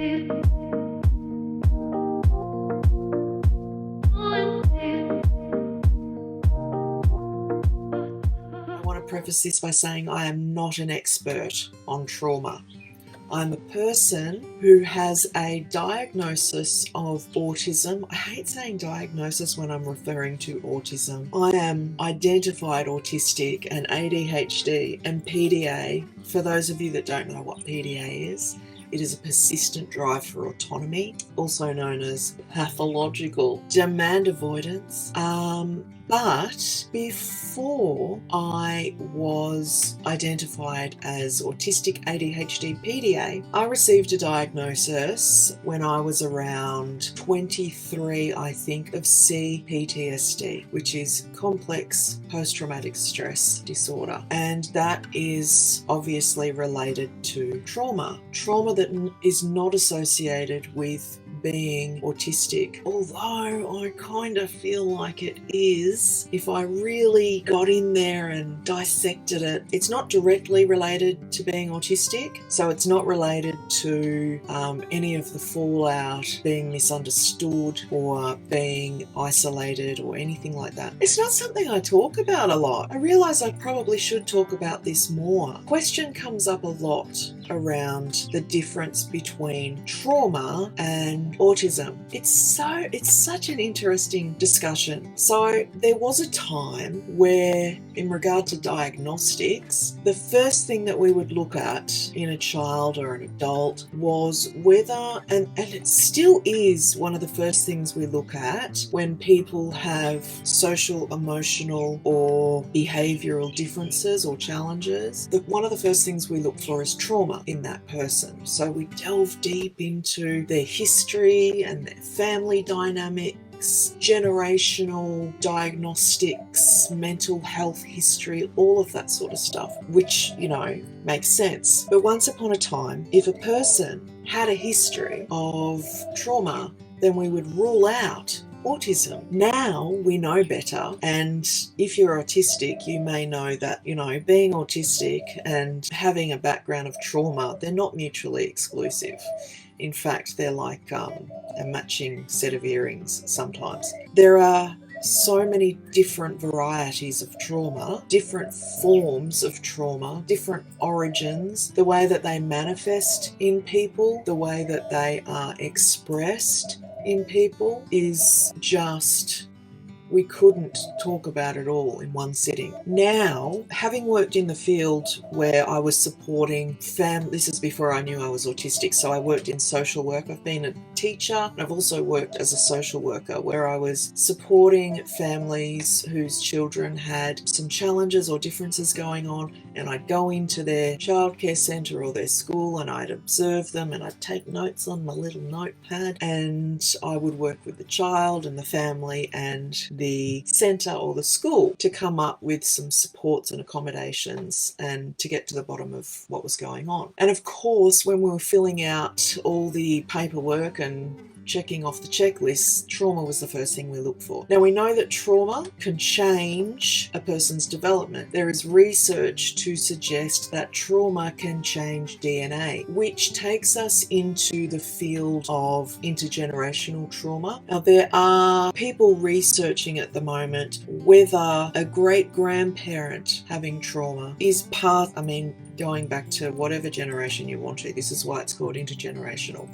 want to preface this by saying I am not an expert on trauma. I'm a person who has a diagnosis of autism. I hate saying diagnosis when I'm referring to autism. I am identified autistic and ADHD and PDA. For those of you that don't know what PDA is, it is a persistent drive for autonomy, also known as pathological demand avoidance. But before I was identified as autistic, ADHD, PDA, I received a diagnosis when I was around 23, I think, of CPTSD, which is complex post-traumatic stress disorder. And that is obviously related to trauma. Trauma that is not associated with being autistic, although I kind of feel like it is. If I really got in there and dissected it, it's not directly related to being autistic, so it's not related to any of the fallout, being misunderstood or being isolated or anything like that. It's not something I talk about a lot. I realise I probably should talk about this more. Question comes up a lot around the difference between trauma and autism. It's such an interesting discussion. So there was a time where, in regard to diagnostics, the first thing that we would look at in a child or an adult was whether, and it still is one of the first things we look at when people have social, emotional or behavioural differences or challenges, that one of the first things we look for is trauma in that person. So we delve deep into their history and their family dynamics, generational diagnostics, mental health history, all of that sort of stuff, which, makes sense. But once upon a time, if a person had a history of trauma, then we would rule out autism. Now we know better, and if you're autistic, you may know that, being autistic and having a background of trauma, they're not mutually exclusive. In fact, they're like a matching set of earrings sometimes. There are so many different varieties of trauma, different forms of trauma, different origins, the way that they manifest in people, the way that they are expressed in people is just, we couldn't talk about it all in one sitting. Now, having worked in the field where I was supporting this is before I knew I was autistic, so I worked in social work. I've been a teacher, and I've also worked as a social worker where I was supporting families whose children had some challenges or differences going on, and I'd go into their childcare centre or their school and I'd observe them and I'd take notes on my little notepad, and I would work with the child and the family and the centre or the school to come up with some supports and accommodations and to get to the bottom of what was going on. And of course, when we were filling out all the paperwork and checking off the checklist, trauma was the first thing we looked for. Now, we know that trauma can change a person's development. There is research to suggest that trauma can change DNA, which takes us into the field of intergenerational trauma. Now, there are people researching at the moment whether a great-grandparent having trauma is going back to whatever generation you want to. This is why it's called intergenerational.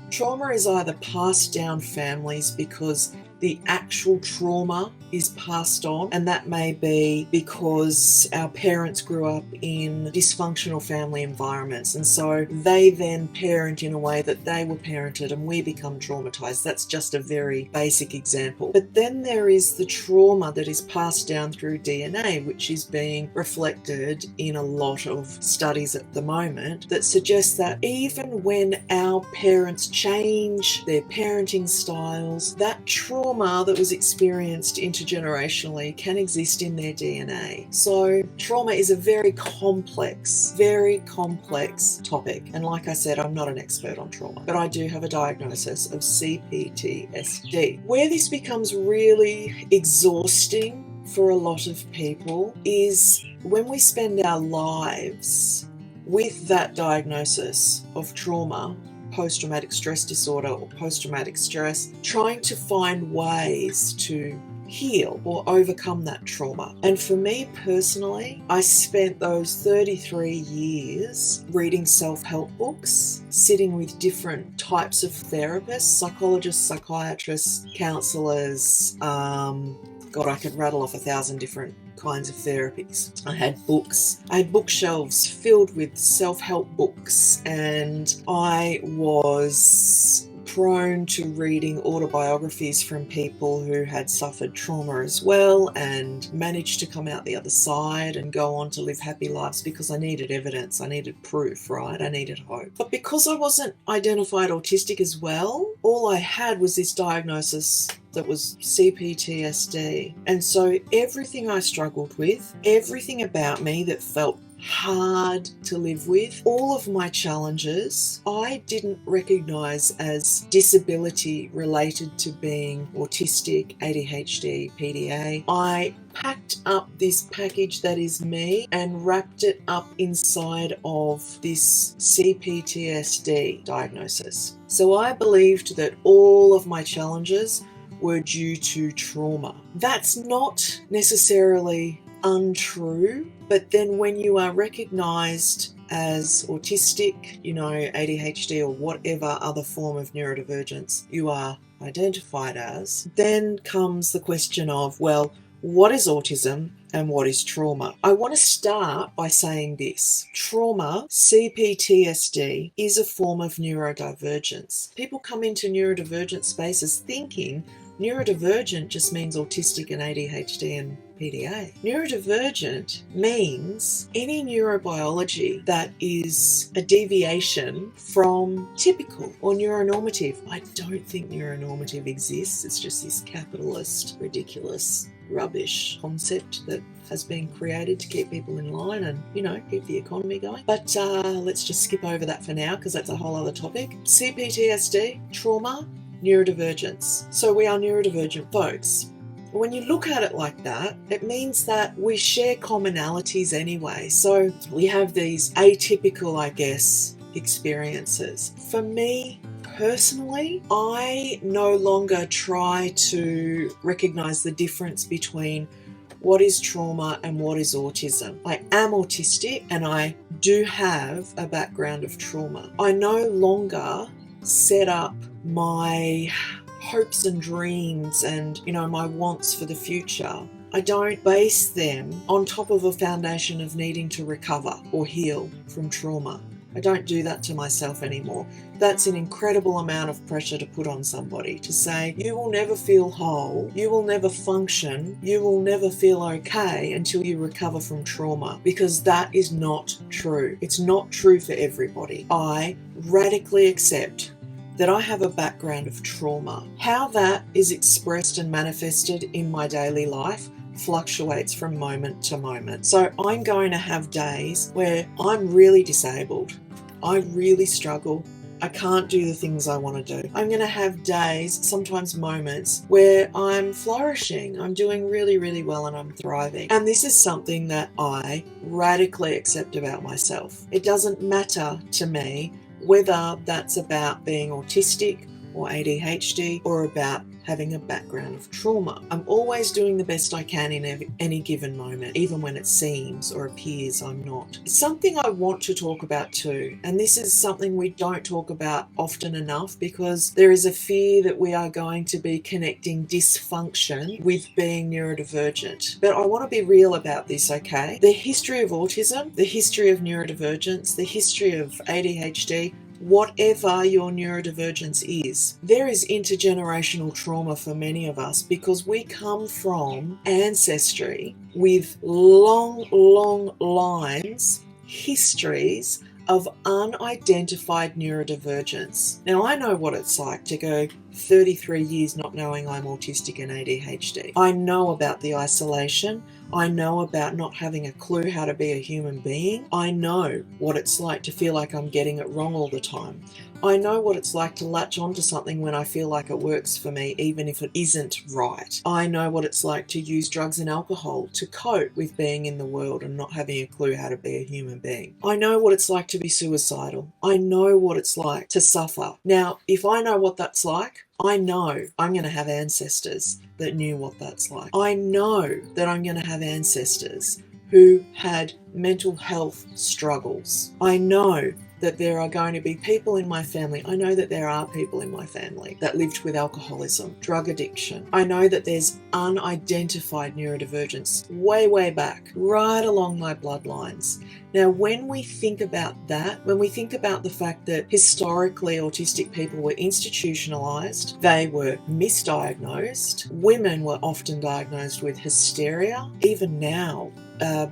Trauma is either passed down families because the actual trauma is passed on, and that may be because our parents grew up in dysfunctional family environments, and so they then parent in a way that they were parented and we become traumatized. That's just a very basic example. But then there is the trauma that is passed down through DNA, which is being reflected in a lot of studies at the moment that suggest that even when our parents change their parenting styles, that trauma that was experienced intergenerationally can exist in their DNA. So trauma is a very complex topic. And like I said, I'm not an expert on trauma, but I do have a diagnosis of CPTSD. Where this becomes really exhausting for a lot of people is when we spend our lives with that diagnosis of trauma post-traumatic stress disorder or post-traumatic stress, trying to find ways to heal or overcome that trauma. And for me personally, I spent those 33 years reading self-help books, sitting with different types of therapists, psychologists, psychiatrists, counselors. God, I could rattle off 1,000 different kinds of therapies. I had books. I had bookshelves filled with self-help books, and I was prone to reading autobiographies from people who had suffered trauma as well and managed to come out the other side and go on to live happy lives, because I needed evidence, I needed proof, right? I needed hope. But because I wasn't identified autistic as well, all I had was this diagnosis that was CPTSD. And so everything I struggled with, everything about me that felt hard to live with, all of my challenges, I didn't recognize as disability related to being autistic, ADHD, PDA. I packed up this package that is me and wrapped it up inside of this CPTSD diagnosis. So I believed that all of my challenges were due to trauma. That's not necessarily untrue, but then when you are recognized as autistic, ADHD or whatever other form of neurodivergence you are identified as, then comes the question of, well, what is autism and what is trauma? I want to start by saying this. Trauma, CPTSD, is a form of neurodivergence. People come into neurodivergent spaces thinking neurodivergent just means autistic and ADHD and PDA. Neurodivergent means any neurobiology that is a deviation from typical or neuronormative. I don't think neuronormative exists. It's just this capitalist, ridiculous, rubbish concept that has been created to keep people in line and, keep the economy going. But let's just skip over that for now, because that's a whole other topic. CPTSD, trauma, neurodivergence. So we are neurodivergent folks. When you look at it like that, it means that we share commonalities anyway. So we have these atypical, experiences. For me personally, I no longer try to recognize the difference between what is trauma and what is autism. I am autistic and I do have a background of trauma. I no longer set up my hopes and dreams and, my wants for the future. I don't base them on top of a foundation of needing to recover or heal from trauma. I don't do that to myself anymore. That's an incredible amount of pressure to put on somebody, to say, you will never feel whole, you will never function, you will never feel okay until you recover from trauma, because that is not true. It's not true for everybody. I radically accept that I have a background of trauma. How that is expressed and manifested in my daily life fluctuates from moment to moment. So I'm going to have days where I'm really disabled. I really struggle. I can't do the things I want to do. I'm going to have days, sometimes moments, where I'm flourishing. I'm doing really, really well and I'm thriving. And this is something that I radically accept about myself. It doesn't matter to me whether that's about being autistic or ADHD or about having a background of trauma. I'm always doing the best I can in any given moment, even when it seems or appears I'm not. It's something I want to talk about too, and this is something we don't talk about often enough, because there is a fear that we are going to be connecting dysfunction with being neurodivergent. But I want to be real about this, okay? The history of autism, the history of neurodivergence, the history of ADHD, whatever your neurodivergence is, there is intergenerational trauma for many of us, because we come from ancestry with long lines, histories of unidentified neurodivergence. Now, I know what it's like to go 33 years not knowing I'm autistic and ADHD. I know about the isolation. I know about not having a clue how to be a human being. I know what it's like to feel like I'm getting it wrong all the time. I know what it's like to latch onto something when I feel like it works for me, even if it isn't right. I know what it's like to use drugs and alcohol to cope with being in the world and not having a clue how to be a human being. I know what it's like to be suicidal. I know what it's like to suffer. Now, if I know what that's like, I know I'm going to have ancestors that knew what that's like. I know that I'm going to have ancestors who had mental health struggles. I know that there are going to be people in my family. I know that there are people in my family that lived with alcoholism, drug addiction. I know that there's unidentified neurodivergence way, way back, right along my bloodlines. Now, when we think about that, when we think about the fact that historically autistic people were institutionalized, they were misdiagnosed, women were often diagnosed with hysteria, even now,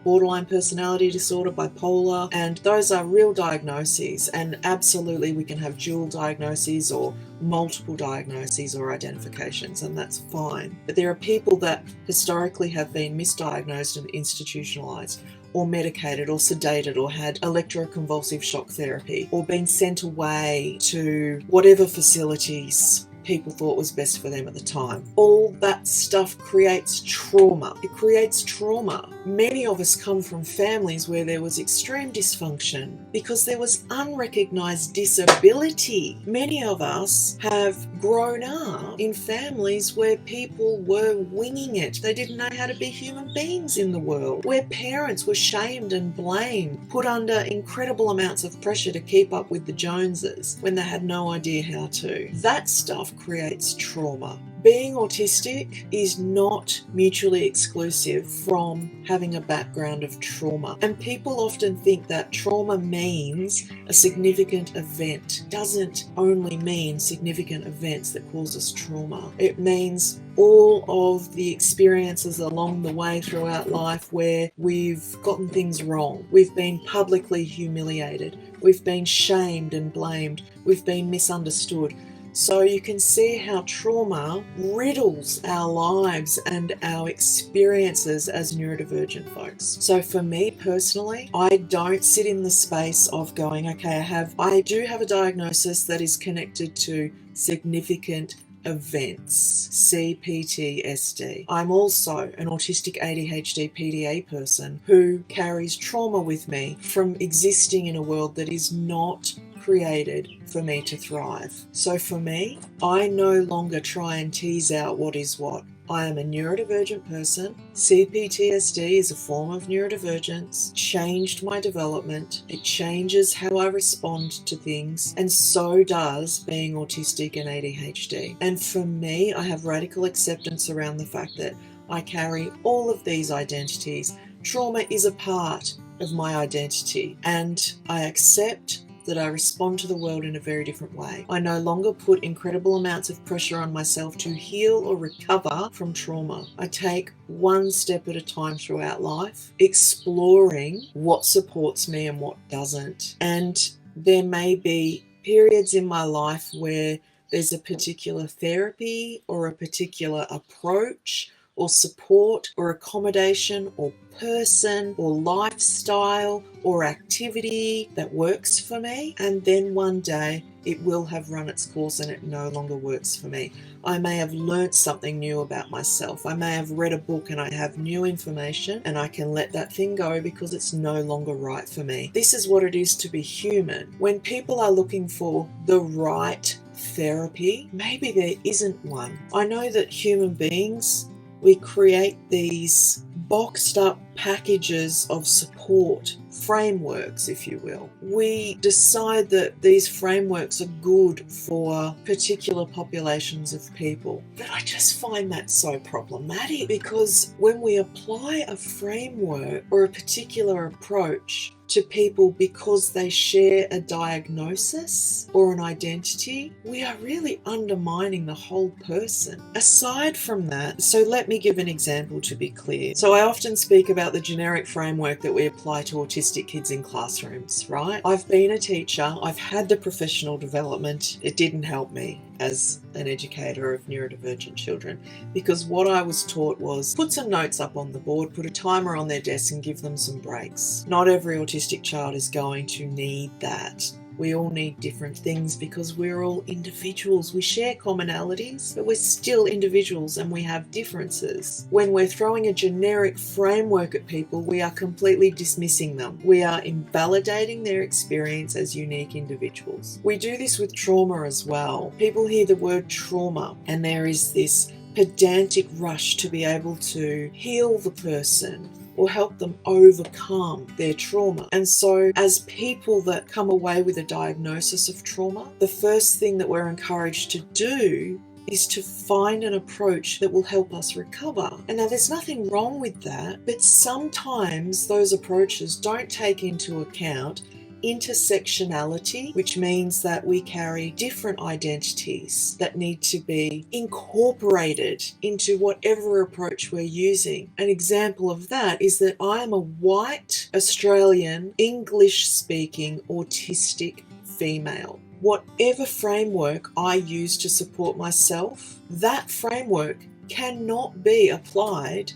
borderline personality disorder, bipolar, and those are real diagnoses, and absolutely we can have dual diagnoses or multiple diagnoses or identifications, and that's fine. But there are people that historically have been misdiagnosed and institutionalized, or medicated or sedated, or had electroconvulsive shock therapy, or been sent away to whatever facilities people thought was best for them at the time. All that stuff creates trauma. It creates trauma. Many of us come from families where there was extreme dysfunction because there was unrecognized disability. Many of us have grown up in families where people were winging it. They didn't know how to be human beings in the world, where parents were shamed and blamed, put under incredible amounts of pressure to keep up with the Joneses when they had no idea how to. That stuff creates trauma. Being autistic is not mutually exclusive from having a background of trauma. And people often think that trauma means a significant event. It doesn't only mean significant events that cause us trauma. It means all of the experiences along the way throughout life where we've gotten things wrong. We've been publicly humiliated. We've been shamed and blamed. We've been misunderstood. So you can see how trauma riddles our lives and our experiences as neurodivergent folks. So for me personally, I don't sit in the space of going, okay, I do have a diagnosis that is connected to significant events, CPTSD. I'm also an autistic ADHD PDA person who carries trauma with me from existing in a world that is not created for me to thrive. So for me, I no longer try and tease out what is what. I am a neurodivergent person. CPTSD is a form of neurodivergence, changed my development. It changes how I respond to things, and so does being autistic and ADHD. And for me, I have radical acceptance around the fact that I carry all of these identities. Trauma is a part of my identity, and I accept that I respond to the world in a very different way. I no longer put incredible amounts of pressure on myself to heal or recover from trauma. I take one step at a time throughout life, exploring what supports me and what doesn't. And there may be periods in my life where there's a particular therapy or a particular approach or support or accommodation or person or lifestyle or activity that works for me, and then one day it will have run its course and it no longer works for me. I may have learnt something new about myself. I may have read a book and I have new information, and I can let that thing go because it's no longer right for me. This is what it is to be human. When people are looking for the right therapy, maybe there isn't one. I know that human beings, we create these boxed up packages of support, frameworks, if you will. We decide that these frameworks are good for particular populations of people. But I just find that so problematic, because when we apply a framework or a particular approach to people because they share a diagnosis or an identity, we are really undermining the whole person. Aside from that, so let me give an example to be clear. So I often speak about the generic framework that we apply to autistic kids in classrooms, right? I've been a teacher, I've had the professional development. It didn't help me as an educator of neurodivergent children, because what I was taught was put some notes up on the board, put a timer on their desk and give them some breaks. Not every autistic child is going to need that. We all need different things because we're all individuals. We share commonalities, but we're still individuals and we have differences. When we're throwing a generic framework at people, we are completely dismissing them. We are invalidating their experience as unique individuals. We do this with trauma as well. People hear the word trauma and there is this pedantic rush to be able to heal the person or help them overcome their trauma. And so as people that come away with a diagnosis of trauma, the first thing that we're encouraged to do is to find an approach that will help us recover. And now there's nothing wrong with that, but sometimes those approaches don't take into account intersectionality, which means that we carry different identities that need to be incorporated into whatever approach we're using. An example of that is that I am a white, Australian, English-speaking, autistic female. Whatever framework I use to support myself, that framework cannot be applied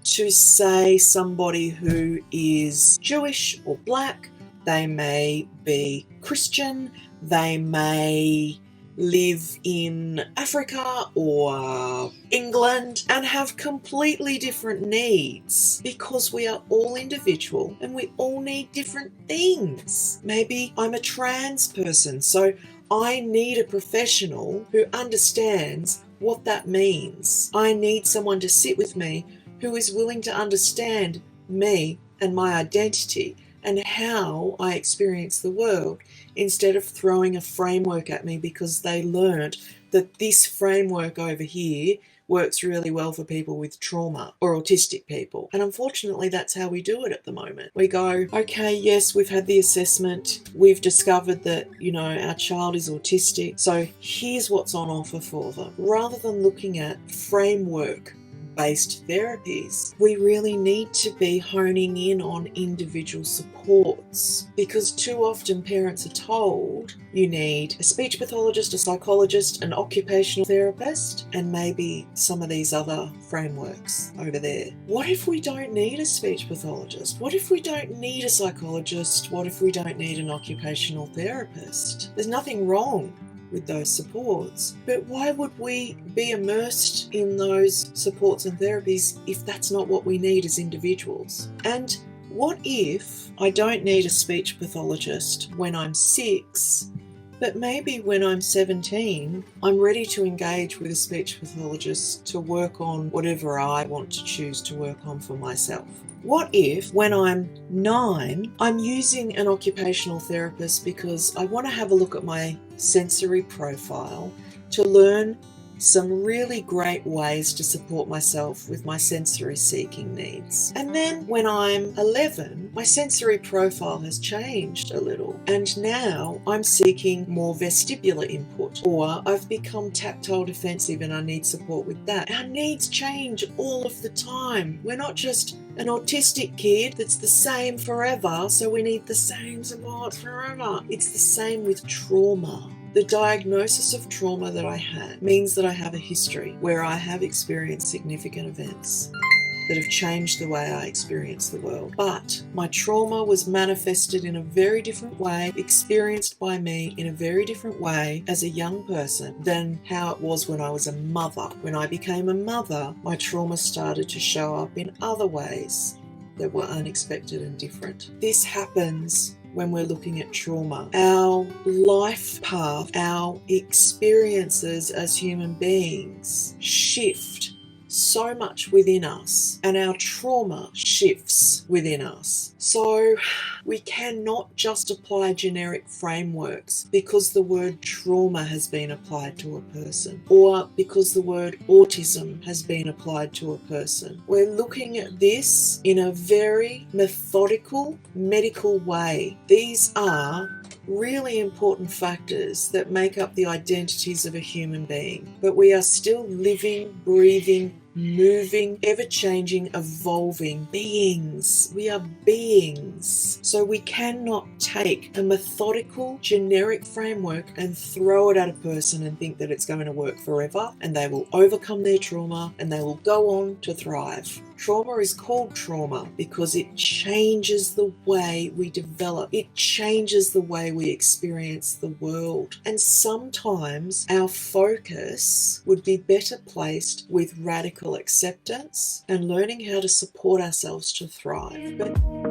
to, say, somebody who is Jewish or black. They may be Christian, they may live in Africa or England and have completely different needs because we are all individual and we all need different things. Maybe I'm a trans person, so I need a professional who understands what that means. I need someone to sit with me who is willing to understand me and my identity and how I experience the world, instead of throwing a framework at me because they learned that this framework over here works really well for people with trauma or autistic people. And unfortunately, that's how we do it at the moment. We go, okay, yes, we've had the assessment. We've discovered that, our child is autistic. So here's what's on offer for them. Rather than looking at framework-based therapies, we really need to be honing in on individual supports, because too often parents are told you need a speech pathologist, a psychologist, an occupational therapist, and maybe some of these other frameworks over there. What if we don't need a speech pathologist? What if we don't need a psychologist? What if we don't need an occupational therapist? There's nothing wrong with those supports, but why would we be immersed in those supports and therapies if that's not what we need as individuals? And what if I don't need a speech pathologist when I'm 6, but maybe when I'm 17, I'm ready to engage with a speech pathologist to work on whatever I want to choose to work on for myself? What if when I'm 9, I'm using an occupational therapist because I want to have a look at my sensory profile to learn some really great ways to support myself with my sensory seeking needs. And then when I'm 11, my sensory profile has changed a little, and now I'm seeking more vestibular input, or I've become tactile defensive and I need support with that. Our needs change all of the time. We're not just an autistic kid that's the same forever, so we need the same support forever. It's the same with trauma. The diagnosis of trauma that I had means that I have a history where I have experienced significant events that have changed the way I experience the world. But my trauma was manifested in a very different way, experienced by me in a very different way as a young person than how it was when I was a mother. When I became a mother, my trauma started to show up in other ways that were unexpected and different. This happens when we're looking at trauma. Our life path, our experiences as human beings shift so much within us, and our trauma shifts within us. So we cannot just apply generic frameworks because the word trauma has been applied to a person, or because the word autism has been applied to a person. We're looking at this in a very methodical, medical way. These are really important factors that make up the identities of a human being, but we are still living, breathing, moving, ever-changing, evolving beings. We are beings. So we cannot take a methodical, generic framework and throw it at a person and think that it's going to work forever and they will overcome their trauma and they will go on to thrive. Trauma is called trauma because it changes the way we develop. It changes the way we experience the world. And sometimes our focus would be better placed with radical acceptance and learning how to support ourselves to thrive. But